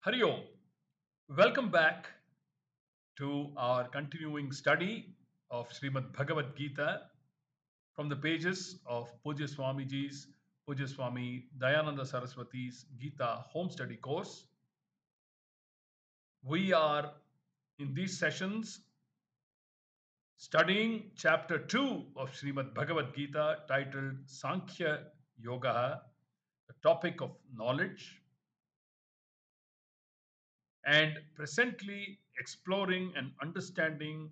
Hari Om. Welcome back to our continuing study of Shrimad Bhagawad Geetha from the pages of Poojya Swamiji's, Poojya Swami Dayananda Saraswati's Geetha Home Study course. We are in these sessions studying chapter 2 of Shrimad Bhagawad Geetha titled Sankhya Yoga, the topic of knowledge, and presently exploring and understanding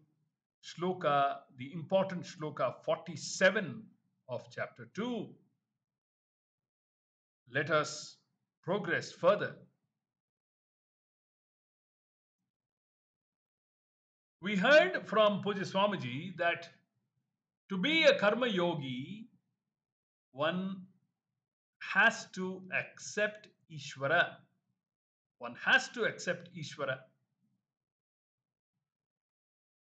shloka, the important shloka 47 of chapter 2. Let us progress further. We heard from Poojya Swamiji that to be a karma yogi, one has to accept Ishvara. One has to accept Ishvara.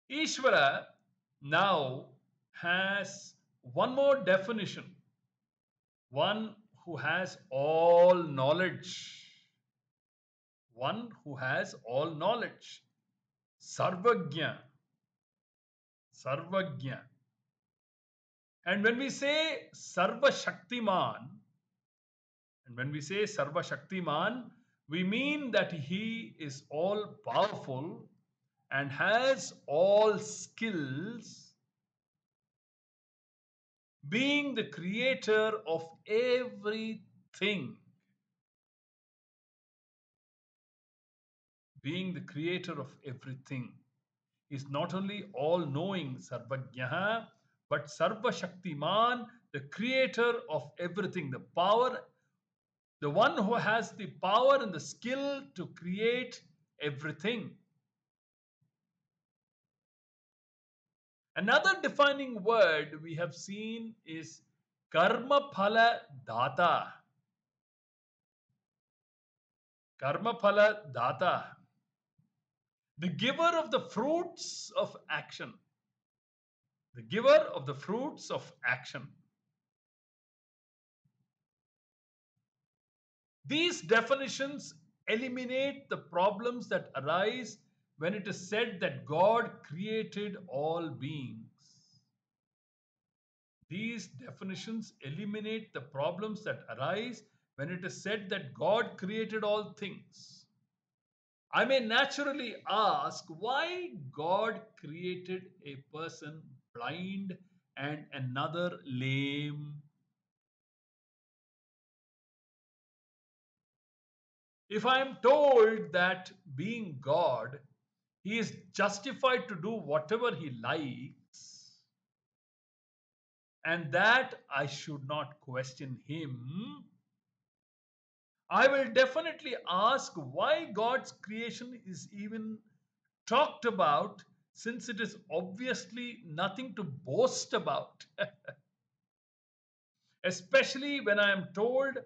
Ishvara now has one more definition, one who has all knowledge. One who has all knowledge. Sarvagya. Sarvagya. And when we say Sarva Shaktiman, we mean that he is all powerful and has all skills, being the creator of everything. Being the creator of everything is not only all knowing Sarvagyaha, but Sarva Shaktiman, the creator of everything, the power, the one who has the power and the skill to create everything. Another defining word we have seen is Karma Phala Data. Karma Phala Data. The giver of the fruits of action. The giver of the fruits of action. These definitions eliminate the problems that arise when it is said that God created all beings. These definitions eliminate the problems that arise when it is said that God created all things. I may naturally ask why God created a person blind and another lame. If I am told that being God, he is justified to do whatever he likes, and that I should not question him, I will definitely ask why God's creation is even talked about, since it is obviously nothing to boast about. Especially when I am told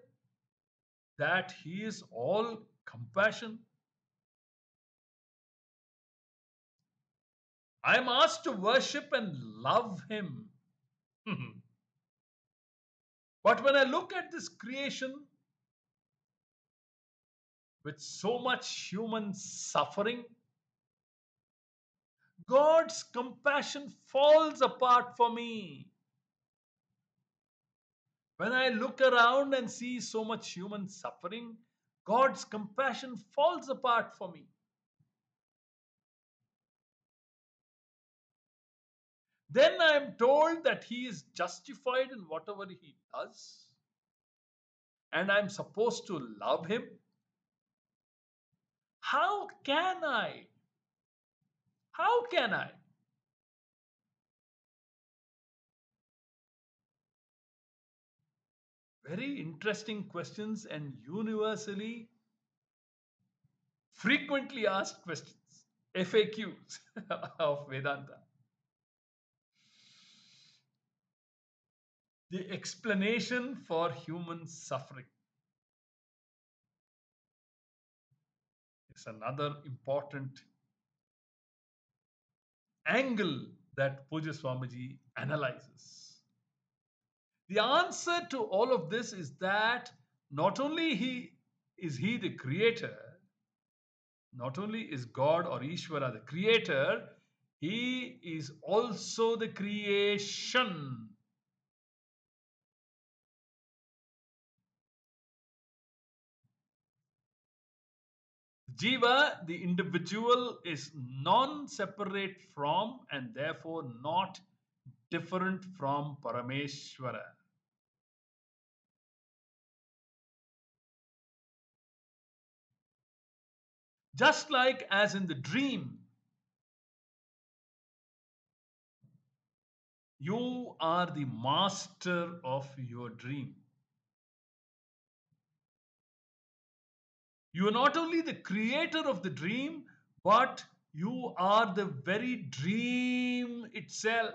that he is all compassion. I am asked to worship and love him. But when I look at this creation with so much human suffering, God's compassion falls apart for me. When I look around and see so much human suffering, God's compassion falls apart for me. Then I am told that he is justified in whatever he does, and I'm supposed to love him. How can I? How can I? Very interesting questions and universally frequently asked questions, FAQs of Vedanta. The explanation for human suffering is another important angle that Poojya Swamiji analyzes. The answer to all of this is that not only he is he the creator, not only is God or Ishvara the creator, he is also the creation. Jiva, the individual, is non separate from and therefore not different from Parameshwara. Just like as in the dream, you are the master of your dream. You are not only the creator of the dream, but you are the very dream itself.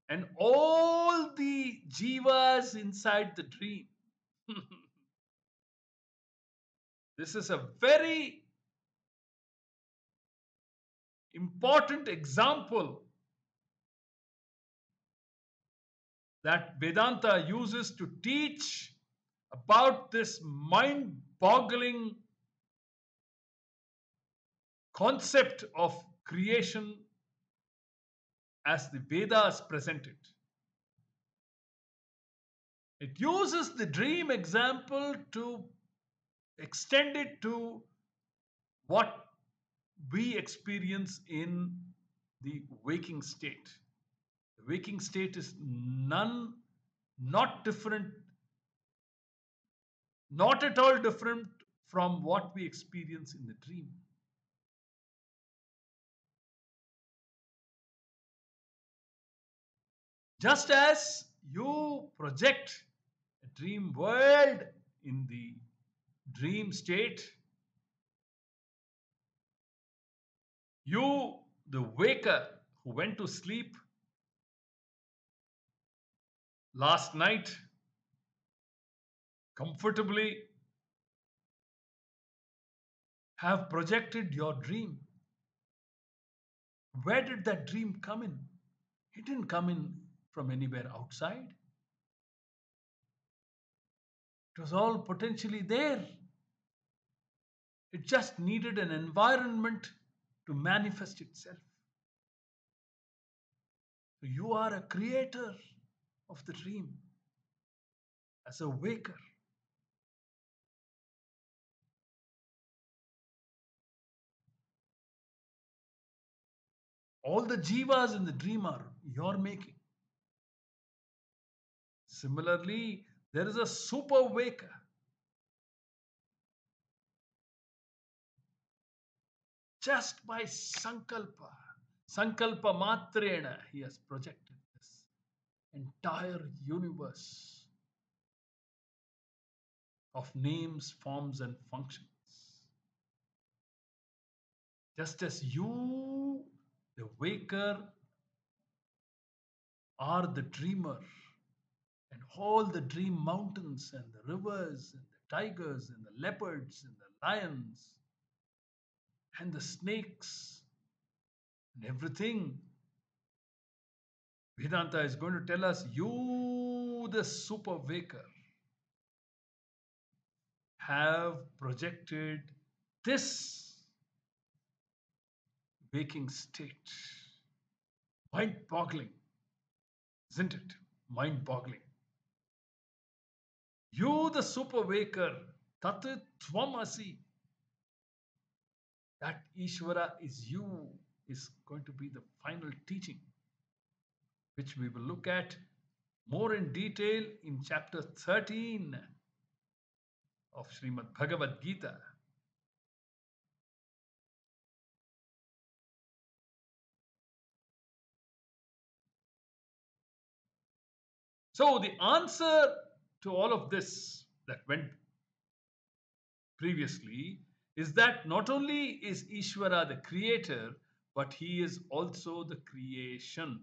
And all the jivas inside the dream. This is a very important example that Vedanta uses to teach about this mind boggling concept of creation as the Vedas present it. It uses the dream example to extend it to what we experience in the waking state. The waking state is not different, not at all different from what we experience in the dream. Just as you project a dream world in the dream state, you, the waker who went to sleep last night comfortably, have projected your dream. Where did that dream come in? It didn't come in from anywhere outside. It was all potentially there. It just needed an environment to manifest itself. So you are a creator of the dream as a waker. All the jivas in the dream are your making. Similarly, there is a super waker. Just by sankalpa matrena, he has projected this entire universe of names, forms, and functions. Just as you, the waker, are the dreamer, and all the dream mountains, and the rivers, and the tigers, and the leopards, and the lions, and the snakes, and everything. Vedanta is going to tell us, you, the super waker, have projected this waking state. Mind boggling, isn't it? Mind boggling. You, the super waker, tat tvam asi. That Ishvara is you, is going to be the final teaching, which we will look at more in detail in chapter 13 of Shrimad Bhagawad Geetha. So, the answer to all of this that went previously is that not only is Ishvara the creator, but he is also the creation.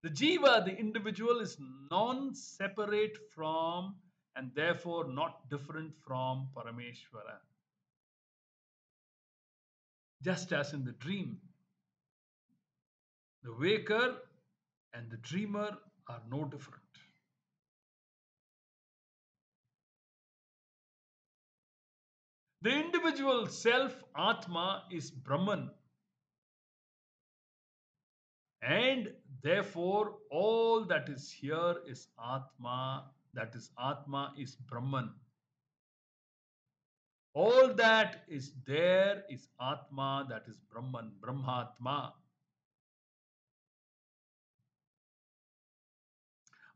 The jiva, the individual, is non separate from and therefore not different from Parameshwara. Just as in the dream, the waker and the dreamer are no different. The individual self, Atma, is Brahman, and therefore all that is here is Atma, that is Atma is Brahman. All that is there is Atma, that is Brahman, Brahmatma.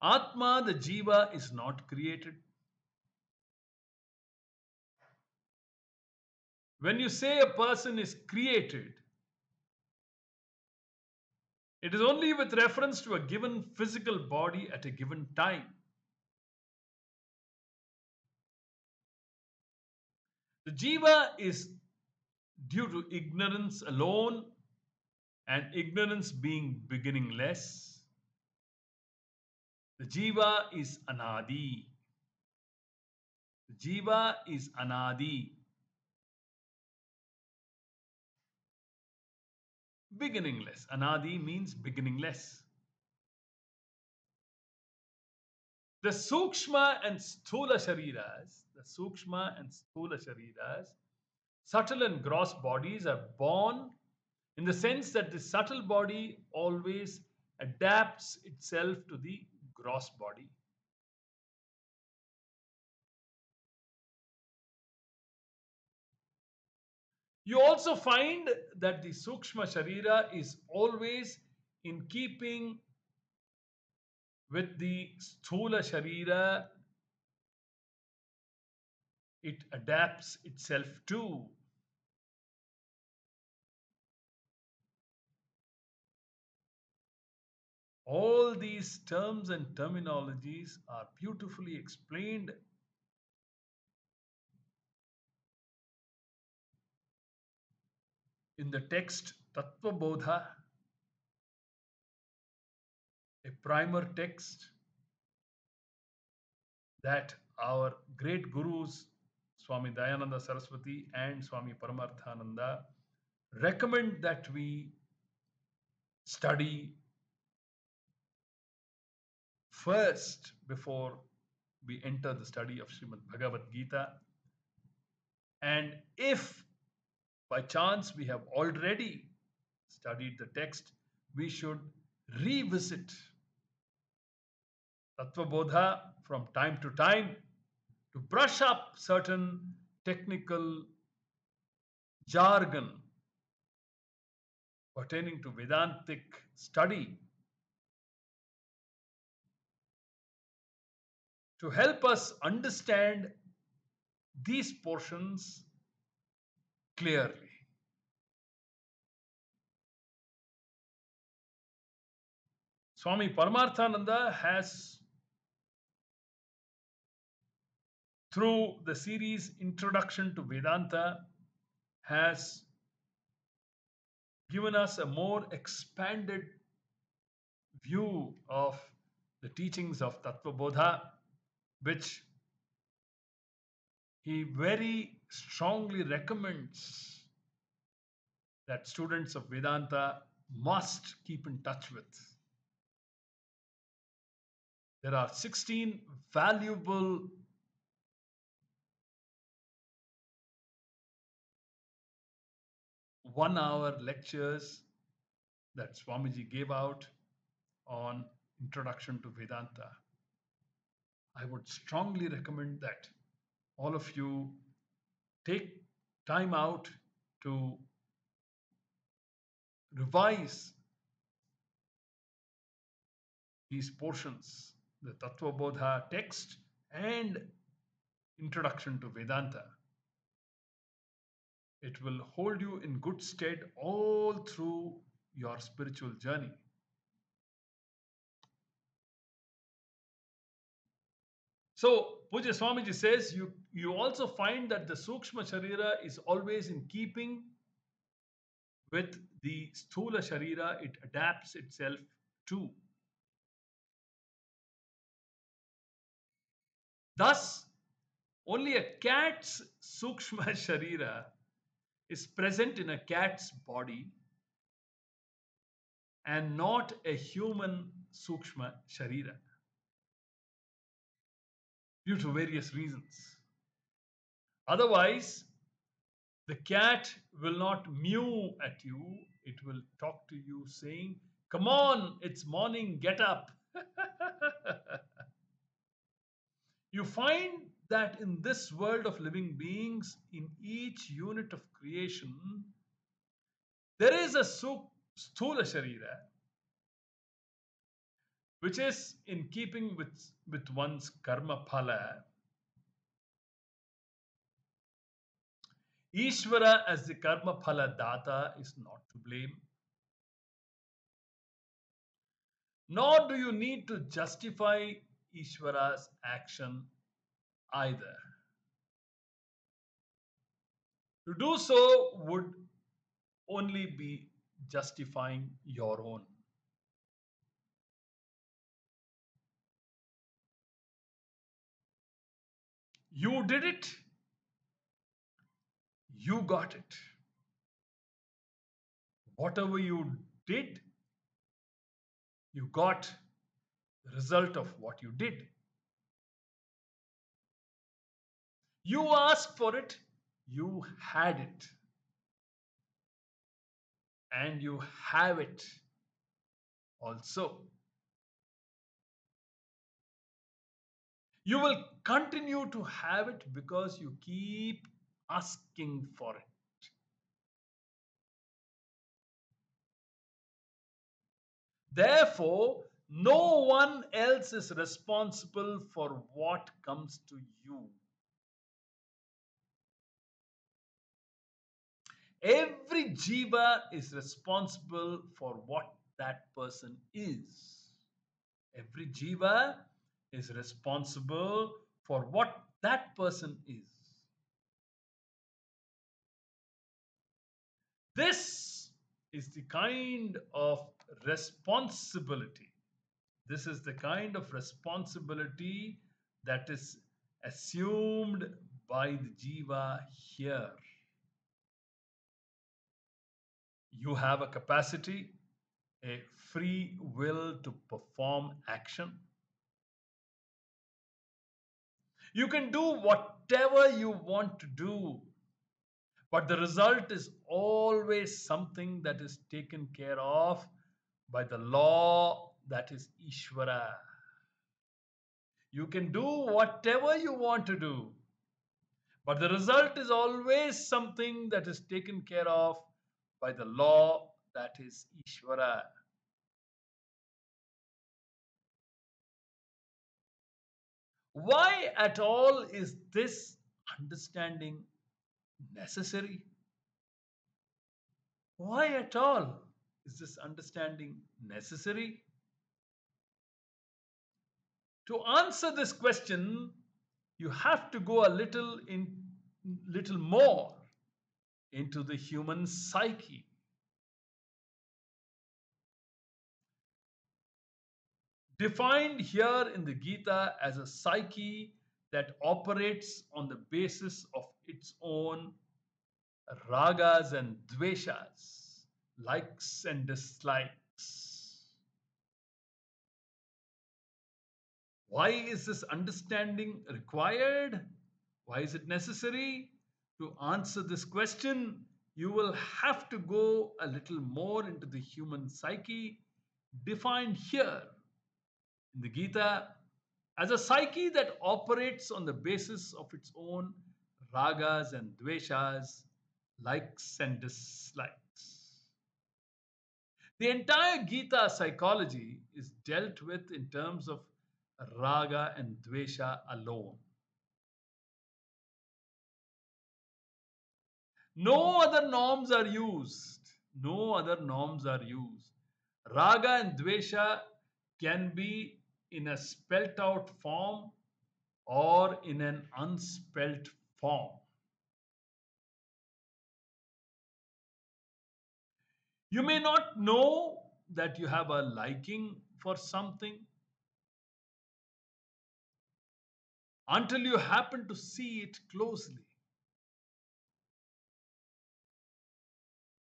Atma, the Jiva, is not created. When you say a person is created, it is only with reference to a given physical body at a given time. The Jiva is due to ignorance alone, and ignorance being beginningless. The Jiva is Anadi. The Jiva is Anadi, beginningless. Anadi means beginningless. The Sukshma and Sthula Shariras, subtle and gross bodies are born in the sense that the subtle body always adapts itself to the gross body. You also find that the Sukshma Sharira is always in keeping with the Sthula Sharira, it adapts itself to. All these terms and terminologies are beautifully explained in the text Tattva Bodha, a primer text that our great gurus Swami Dayananda Saraswathi and Swami Paramarthananda recommend that we study first before we enter the study of Shrimad Bhagawad Geetha. And if by chance we have already studied the text, we should revisit Tattva Bodha from time to time to brush up certain technical jargon pertaining to Vedantic study to help us understand these portions clearly. Swami Paramarthananda has, through the series Introduction to Vedanta, has given us a more expanded view of the teachings of Tattva Bodha, which he very strongly recommends that students of Vedanta must keep in touch with. There are 16 valuable one-hour lectures that Swamiji gave out on Introduction to Vedanta. I would strongly recommend that all of you take time out to revise these portions, the Tattva Bodha text and Introduction to Vedanta. It will hold you in good stead all through your spiritual journey. So, Poojya Swamiji says, you also find that the Sukshma Sharira is always in keeping with the Sthula Sharira, it adapts itself to. Thus, only a cat's Sukshma Sharira is present in a cat's body and not a human Sukshma Sharira due to various reasons. Otherwise, The cat will not mew at you, it will talk to you saying, "Come on, it's morning, get up." You find that in this world of living beings, in each unit of creation, there is a sthula sharira, which is in keeping with one's karma phala. Ishvara as the karma phala data is not to blame, nor do you need to justify Ishvara's action either. To do so would only be justifying your own. You did it, you got it. Whatever you did, you got the result of what you did. You asked for it, you had it, and you have it also. You will continue to have it because you keep asking for it. Therefore, no one else is responsible for what comes to you. Every jiva is responsible for what that person is. Every jiva is responsible for what that person is. This is the kind of responsibility. This is the kind of responsibility that is assumed by the jiva here. You have a capacity, a free will to perform action. You can do whatever you want to do, but the result is always something that is taken care of by the law that is Ishvara. You can do whatever you want to do, but the result is always something that is taken care of by the law that is Ishvara. Why at all is this understanding necessary? Why at all is this understanding necessary? To answer this question, you have to go a little more into the human psyche. Defined here in the Gita as a psyche that operates on the basis of its own ragas and dveshas, likes and dislikes. Why is this understanding required? Why is it necessary? To answer this question, you will have to go a little more into the human psyche, defined here in the Gita as a psyche that operates on the basis of its own ragas and dveshas, likes and dislikes. The entire Gita psychology is dealt with in terms of raga and dvesha alone. No other norms are used. No other norms are used. Raga and dvesha can be in a spelt out form or in an unspelt form. You may not know that you have a liking for something until you happen to see it closely.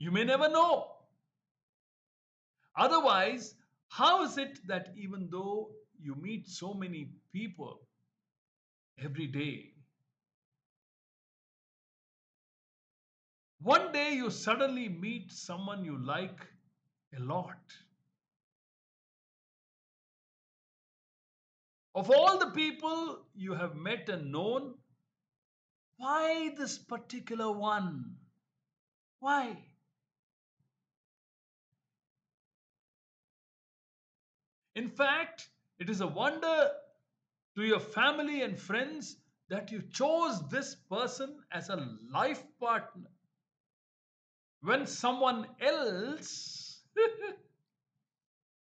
You may never know. Otherwise, how is it that even though you meet so many people every day, One day you suddenly meet someone you like a lot. Of all the people you have met and known, why this particular one? Why? In fact, it is a wonder to your family and friends that you chose this person as a life partner when someone else,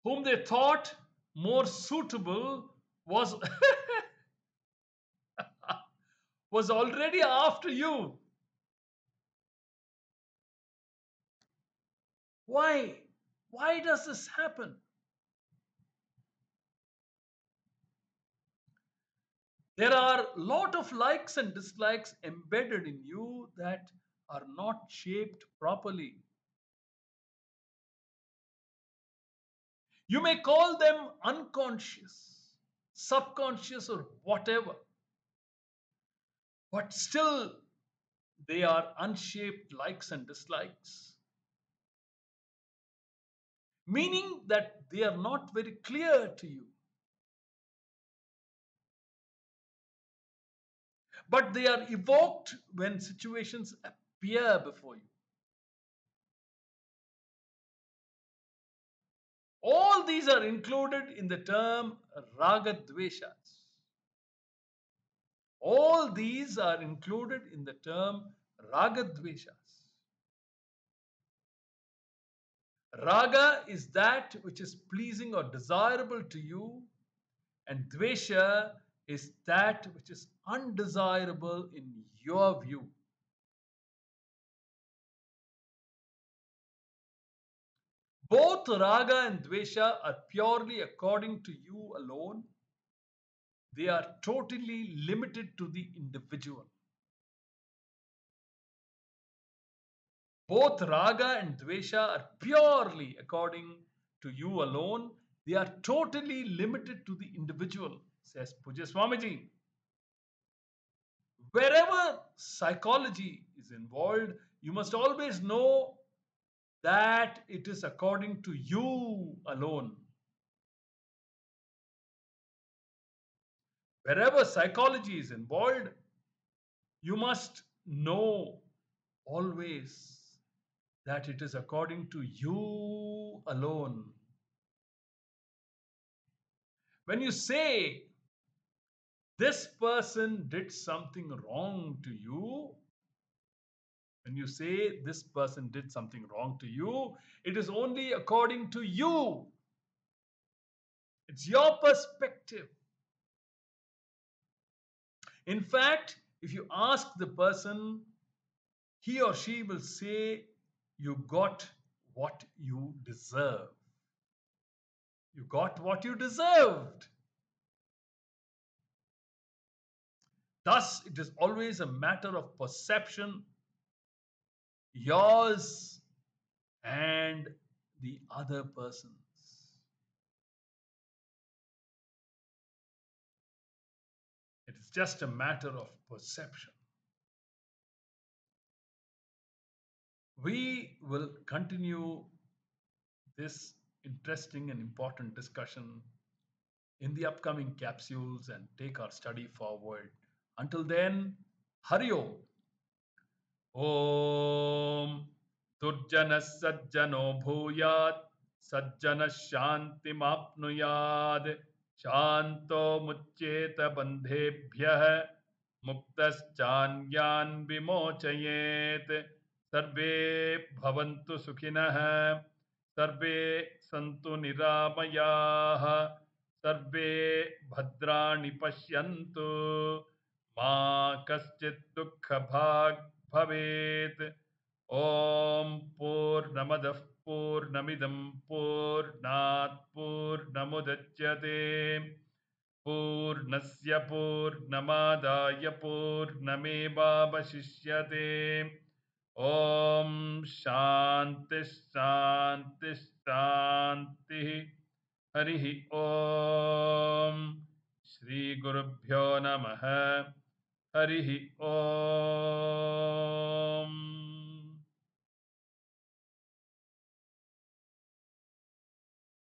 whom they thought more suitable, was was already after you. Why? Why does this happen? There are a lot of likes and dislikes embedded in you that are not shaped properly. You may call them unconscious, subconscious, or whatever, but still they are unshaped likes and dislikes, meaning that they are not very clear to you, but they are evoked when situations appear before you. All these are included in the term ragadveshas. All these are included in the term ragadveshas. Raga is that which is pleasing or desirable to you, and dvesha is that which is undesirable in your view. Both raga and dvesha are purely according to you alone. They are totally limited to the individual. Both raga and dvesha are purely according to you alone. They are totally limited to the individual, says Poojya Swamiji. Wherever psychology is involved, you must always know that it is according to you alone. Wherever psychology is involved, you must know always that it is according to you alone. When you say this person did something wrong to you, when you say this person did something wrong to you, it is only according to you. It's your perspective. In fact, if you ask the person, he or she will say, you got what you deserve. You got what you deserved. Thus, it is always a matter of perception, yours and the other person's. It is just a matter of perception. We will continue this interesting and important discussion in the upcoming capsules and take our study forward. Until then, Hari Om. Om Durjana Sajjano Bhuyat Sajjana Shanti Mapnuyad Shanto Muccheta Bandhebhyah Muktaschanyan Vimochayet Sarve Bhavantu Sukhinah Sarve Santu Niramayah Sarve Bhadrani Pashyantu Ma Kaschit Dukha Bhag Bhavet Om Purnamadah Purnamidam Purnat Purnamudachyate Purnasya Purnamadaya Purnamevavashishyate Om Shanti Shanti Shanti Harihi Om Shri Gurubhyo Namaha Harihi Om